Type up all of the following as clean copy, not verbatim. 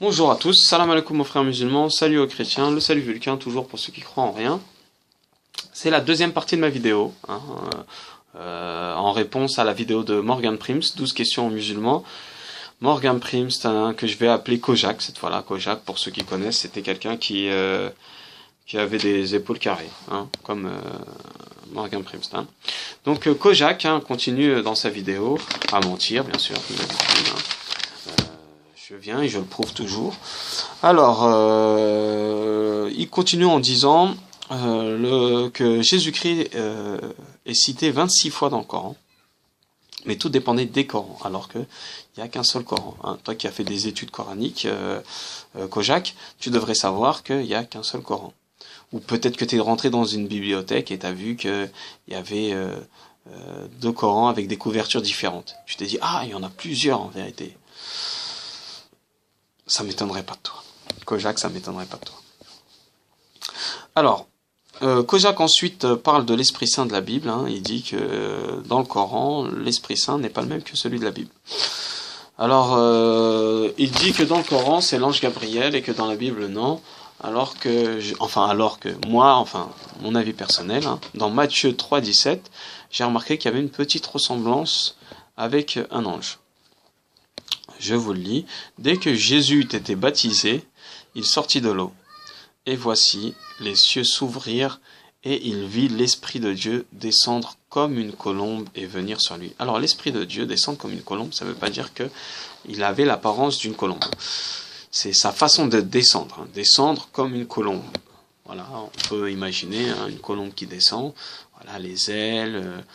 Bonjour à tous, salam alaikum aux frères musulmans, salut aux chrétiens, le salut vulcain toujours pour ceux qui croient en rien. C'est la deuxième partie de ma vidéo, en réponse à la vidéo de Morgan Prims, 12 questions aux musulmans. Morgan Prims, que je vais appeler Kojak cette fois-là. Kojak, pour ceux qui connaissent, c'était quelqu'un qui avait des épaules carrées, comme Morgan Prims. Donc Kojak continue dans sa vidéo à mentir, bien sûr, comme d'habitude. Je viens et je le prouve toujours. Alors, il continue en disant que Jésus-Christ est cité 26 fois dans le Coran, mais tout dépendait des Corans, alors qu'il n'y a qu'un seul Coran. Toi qui as fait des études coraniques, Kojak, tu devrais savoir qu'il n'y a qu'un seul Coran. Ou peut-être que tu es rentré dans une bibliothèque et tu as vu qu'il y avait deux Corans avec des couvertures différentes. Tu t'es dit, il y en a plusieurs en vérité. Ça m'étonnerait pas de toi. Kojak, ça m'étonnerait pas de toi. Alors, Kojak ensuite parle de l'Esprit Saint de la Bible. Il dit que dans le Coran, l'Esprit Saint n'est pas le même que celui de la Bible. Alors, il dit que dans le Coran, c'est l'ange Gabriel et que dans la Bible, non. Alors que moi, mon avis personnel, dans Matthieu 3,17, j'ai remarqué qu'il y avait une petite ressemblance avec un ange. Je vous le lis. Dès que Jésus eut été baptisé, il sortit de l'eau. Et voici, les cieux s'ouvrirent, et il vit l'Esprit de Dieu descendre comme une colombe et venir sur lui. Alors, l'Esprit de Dieu descendre comme une colombe, ça ne veut pas dire qu'il avait l'apparence d'une colombe. C'est sa façon de descendre, descendre comme une colombe. Voilà, on peut imaginer une colombe qui descend, voilà, les ailes,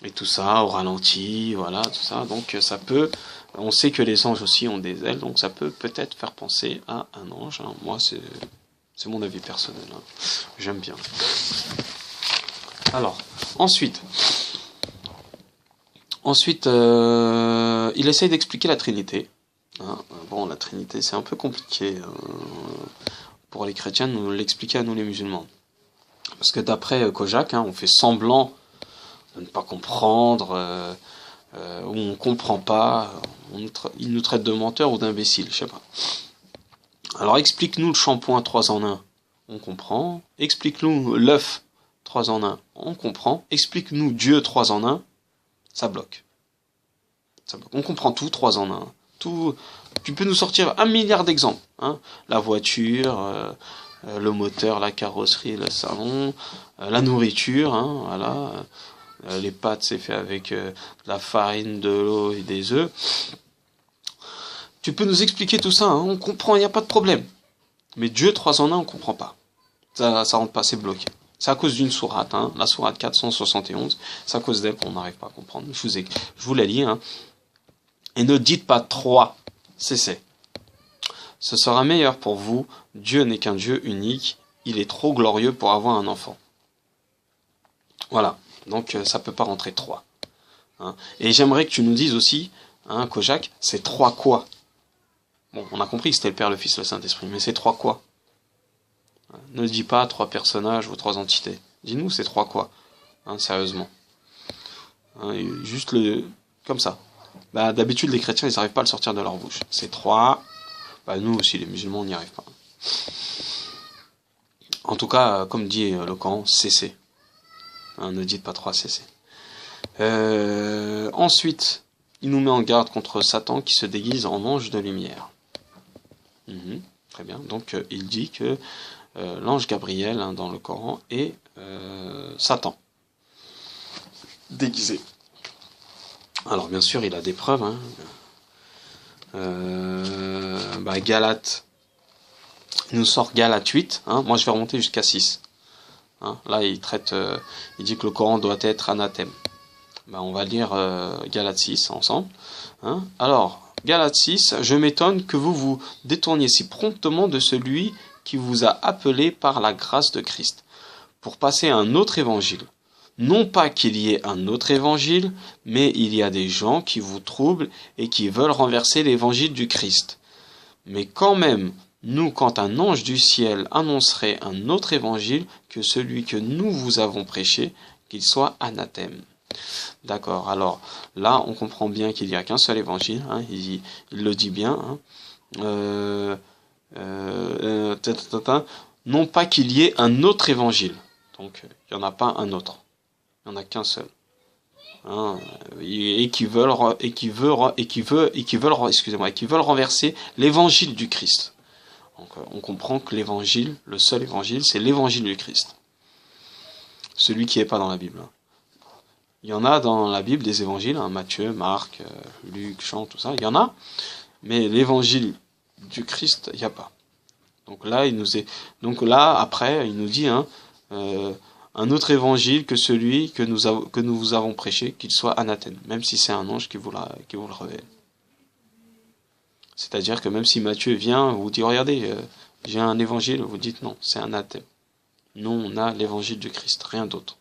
et tout ça, au ralenti, voilà, tout ça. Donc ça peut, on sait que les anges aussi ont des ailes, donc ça peut peut-être faire penser à un ange. Moi, c'est mon avis personnel. J'aime bien. Alors, ensuite, il essaye d'expliquer la Trinité. Bon, la Trinité, c'est un peu compliqué pour les chrétiens de nous l'expliquer à nous les musulmans. Parce que d'après Kojak, on fait semblant de ne pas comprendre, ou on ne comprend pas, il nous traite de menteurs ou d'imbéciles, je sais pas. Alors explique-nous le shampoing 3 en 1, on comprend. Explique-nous l'œuf 3 en 1, on comprend. Explique-nous Dieu 3 en 1, ça bloque. On comprend tout 3 en 1. Tout, tu peux nous sortir 1 milliard d'exemples. La voiture, le moteur, la carrosserie, le salon, la nourriture, voilà. Les pâtes, c'est fait avec de la farine, de l'eau et des œufs. Tu peux nous expliquer tout ça, on comprend, il n'y a pas de problème. Mais Dieu 3 en 1, on comprend pas. Ça rentre pas, c'est bloqué. C'est à cause d'une sourate, la sourate 471. C'est à cause d'elle qu'on n'arrive pas à comprendre. Je vous la lis. Et ne dites pas 3, cessez. Ce sera meilleur pour vous. Dieu n'est qu'un Dieu unique. Il est trop glorieux pour avoir un enfant. Voilà. Donc ça peut pas rentrer 3. Et j'aimerais que tu nous dises aussi, Kojak, c'est 3 quoi? Bon, on a compris que c'était le Père, le Fils, le Saint-Esprit, mais c'est 3 quoi? Ne dis pas 3 personnages ou 3 entités. Dis-nous c'est 3 quoi? Sérieusement. Juste comme ça. D'habitude les chrétiens ils n'arrivent pas à le sortir de leur bouche. C'est 3. Nous aussi les musulmans on n'y arrive pas. En tout cas, comme dit le Coran, cessez. Ne dites pas 3, cessez. Ensuite, il nous met en garde contre Satan qui se déguise en ange de lumière. Très bien. Donc, il dit que l'ange Gabriel, dans le Coran, est Satan. Déguisé. Alors, bien sûr, il a des preuves. Galate. Il nous sort Galate 8. Moi, je vais remonter jusqu'à 6. Là, il dit que le Coran doit être anathème. On va lire Galates 6 ensemble. Alors, Galates 6, je m'étonne que vous vous détourniez si promptement de celui qui vous a appelé par la grâce de Christ, pour passer à un autre évangile. Non pas qu'il y ait un autre évangile, mais il y a des gens qui vous troublent et qui veulent renverser l'évangile du Christ. Mais quand même, nous, quand un ange du ciel annoncerait un autre évangile que celui que nous vous avons prêché, qu'il soit anathème. D'accord. Alors là, on comprend bien qu'il n'y a qu'un seul évangile. Hein, il le dit bien. Hein. Non pas qu'il y ait un autre évangile. Donc, il n'y en a pas un autre. Il n'y en a qu'un seul. Hein, et qui veulent renverser l'évangile du Christ. Donc, on comprend que l'évangile, le seul évangile, c'est l'évangile du Christ. Celui qui n'est pas dans la Bible. Il y en a dans la Bible des évangiles, hein, Matthieu, Marc, Luc, Jean, tout ça, il y en a, mais l'évangile du Christ, il n'y a pas. Donc là, après, il nous dit, hein, un autre évangile que celui que nous vous avons prêché, qu'il soit anathème, même si c'est un ange qui vous le révèle. C'est-à-dire que même si Matthieu vient, vous dit, regardez, j'ai un évangile, vous dites non, c'est anathème. Nous, on a l'évangile du Christ, rien d'autre.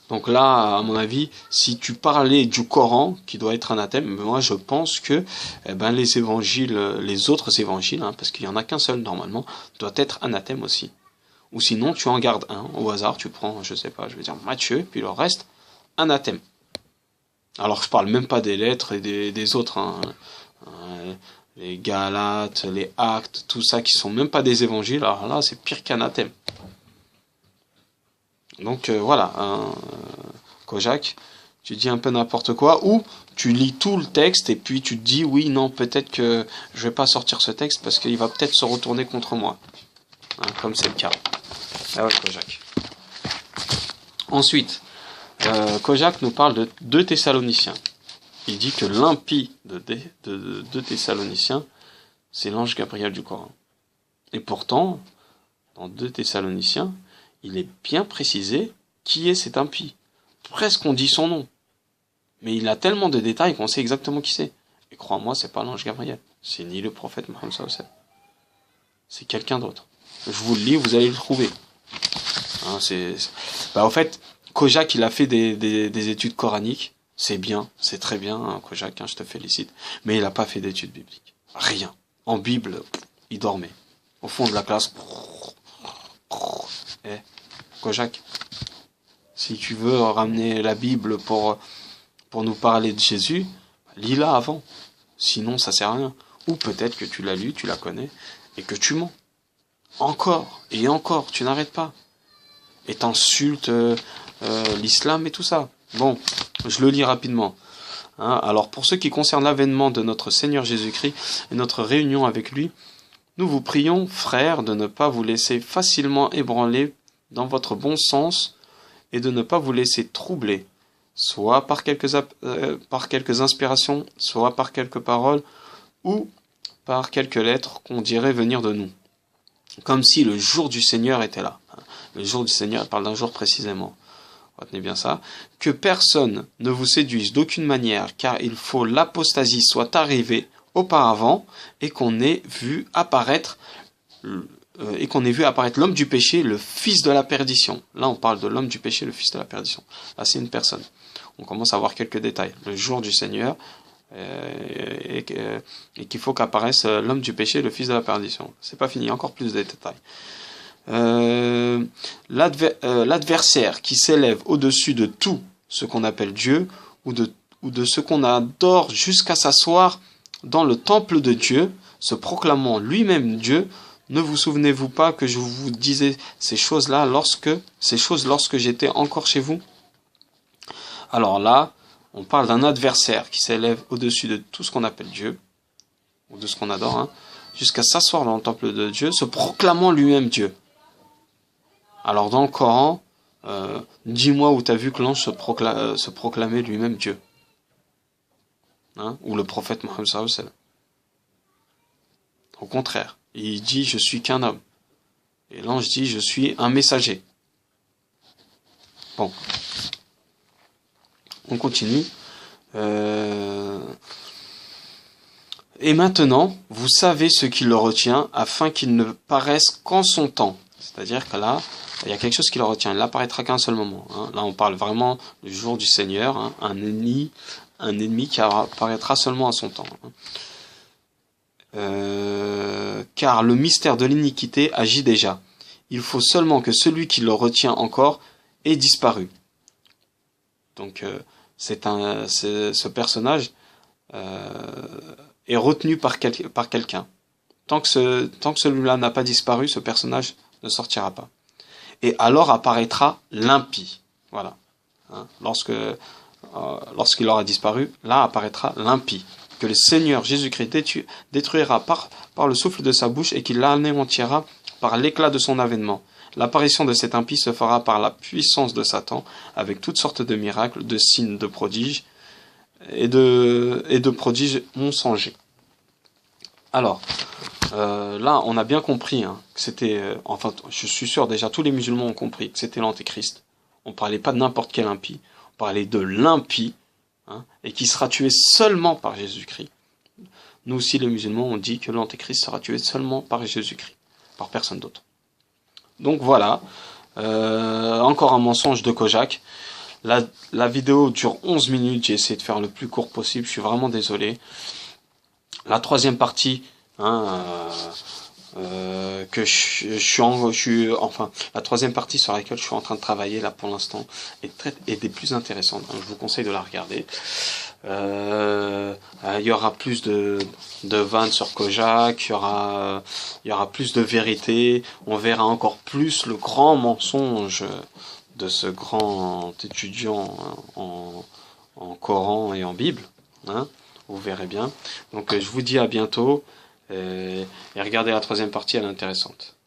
Donc là, à mon avis, si tu parlais du Coran, qui doit être anathème, moi je pense que les évangiles, les autres évangiles, hein, parce qu'il n'y en a qu'un seul normalement, doivent être anathème aussi. Ou sinon, tu en gardes un, au hasard, tu prends, je sais pas, je vais dire Matthieu, puis le reste, anathème. Alors je parle même pas des lettres et des autres, hein, les Galates, les Actes, tout ça, qui sont même pas des évangiles, alors là, c'est pire qu'anathème. Donc voilà, Kojak, tu dis un peu n'importe quoi, ou tu lis tout le texte et puis tu te dis oui, non, peut-être que je vais pas sortir ce texte parce qu'il va peut-être se retourner contre moi, hein, comme c'est le cas. Ah ouais, Kojak. Ensuite, Kojak nous parle de 2 Thessaloniciens. Il dit que l'impie de 2 Thessaloniciens, c'est l'ange Gabriel du Coran. Et pourtant, dans 2 Thessaloniciens, il est bien précisé qui est cet impie. Presque on dit son nom. Mais il a tellement de détails qu'on sait exactement qui c'est. Et crois-moi, c'est pas l'ange Gabriel. C'est ni le prophète Mohammed sallallahu alayhi wa sallam. C'est quelqu'un d'autre. Je vous le lis, vous allez le trouver. Hein, en fait, Kojak, il a fait des études coraniques. C'est bien, c'est très bien, hein, Kojak, hein, je te félicite. Mais il n'a pas fait d'études bibliques. Rien. En Bible, il dormait. Au fond de la classe. Kojak, si tu veux ramener la Bible pour nous parler de Jésus, lis-la avant. Sinon, ça sert à rien. Ou peut-être que tu l'as lu, tu la connais, et que tu mens. Encore, et encore, tu n'arrêtes pas. Et t'insultes l'islam et tout ça. Bon, je le lis rapidement. Hein, alors, pour ce qui concerne l'avènement de notre Seigneur Jésus-Christ et notre réunion avec lui, nous vous prions, frères, de ne pas vous laisser facilement ébranler dans votre bon sens et de ne pas vous laisser troubler, soit par quelques inspirations, soit par quelques paroles, ou par quelques lettres qu'on dirait venir de nous, comme si le jour du Seigneur était là. Le jour du Seigneur parle d'un jour précisément. Retenez bien ça. Que personne ne vous séduise d'aucune manière, car il faut l'apostasie soit arrivée auparavant et qu'on ait vu apparaître l'homme du péché, le fils de la perdition. Là, on parle de l'homme du péché, le fils de la perdition. Là, c'est une personne. On commence à voir quelques détails. Le jour du Seigneur, et qu'il faut qu'apparaisse l'homme du péché, le fils de la perdition. C'est pas fini, encore plus de détails. L'adversaire qui s'élève au-dessus de tout ce qu'on appelle Dieu, ou de ce qu'on adore jusqu'à s'asseoir dans le temple de Dieu, se proclamant lui-même Dieu. Ne vous souvenez-vous pas que je vous disais ces choses lorsque j'étais encore chez vous? Alors là, on parle d'un adversaire qui s'élève au-dessus de tout ce qu'on appelle Dieu, ou de ce qu'on adore, hein, jusqu'à s'asseoir dans le temple de Dieu, se proclamant lui-même Dieu. Alors dans le Coran, dis-moi où tu as vu que l'ange se proclamait lui-même Dieu. Hein, ou le prophète Mohammed sallallahu alayhi wa sallam. Au contraire, il dit je suis qu'un homme. Et l'ange dit je suis un messager. Bon. On continue. Et maintenant, vous savez ce qui le retient afin qu'il ne paraisse qu'en son temps. C'est-à-dire que là, il y a quelque chose qui le retient. Il n'apparaîtra qu'à un seul moment. Hein. Là, on parle vraiment du jour du Seigneur. Hein. Un ennemi qui apparaîtra seulement à son temps. Hein. Car le mystère de l'iniquité agit déjà. Il faut seulement que celui qui le retient encore est disparu. Donc ce personnage est retenu par quelqu'un. Tant que celui-là n'a pas disparu, ce personnage ne sortira pas. Et alors apparaîtra l'impie. Voilà. Hein, lorsqu'il aura disparu, là apparaîtra l'impie, que le Seigneur Jésus-Christ détruira par le souffle de sa bouche et qu'il l'anéantira par l'éclat de son avènement. L'apparition de cet impie se fera par la puissance de Satan, avec toutes sortes de miracles, de signes, de prodiges et de prodiges mensongers. Alors, là, on a bien compris que c'était... enfin, je suis sûr, déjà, tous les musulmans ont compris que c'était l'Antéchrist. On ne parlait pas de n'importe quel impie, on parlait de l'impie, et qui sera tué seulement par Jésus-Christ. Nous aussi, les musulmans, on dit que l'Antéchrist sera tué seulement par Jésus-Christ, par personne d'autre. Donc voilà, encore un mensonge de Kojak. La vidéo dure 11 minutes, j'ai essayé de faire le plus court possible, je suis vraiment désolé. La troisième partie, la troisième partie sur laquelle je suis en train de travailler là pour l'instant est des plus intéressantes. Je vous conseille de la regarder. Il y aura plus de vannes sur Kojak, il y aura plus de vérité. On verra encore plus le grand mensonge de ce grand étudiant en Coran et en Bible. Vous verrez bien. Donc je vous dis à bientôt. Et regardez la troisième partie, elle est intéressante.